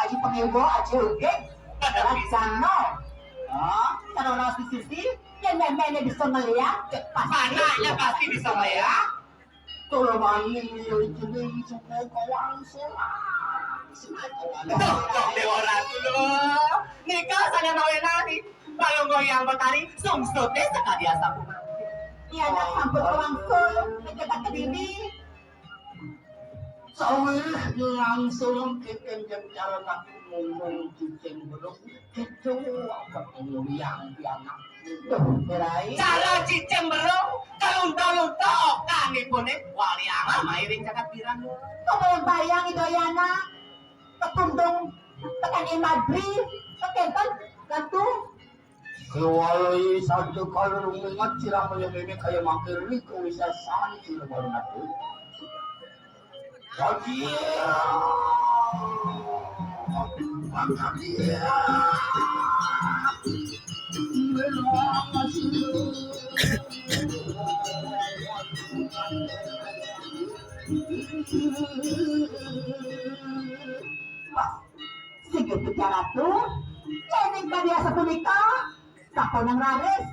aji pengibo aji uge sana kalau harus di sisi yang memangnya bisa melihat Mananya pasti bisa melihat. kalau mani jadi semua kawan Dok Dewa Ratu loh. Nikah saya nawe nari. Kalau goyang betari, sungsutnya sekali asap. iya nak hampir orang sul menjaga kediri sawih langsung kita cara nak ngomong cicing belum itu apa yang anak berai Cara cicing berong, kalung-kalung kan ibu nih. Wali amal mairing cakat pirang. kamu bayang itu ya nak ketundung tekan imadri kekentan gantung kewalai satu kalau mengat cirang menyebabkan kayak makiri kau bisa sani baru nanti lagi sige bicara tuh ya ini biasa punika kapan ang rares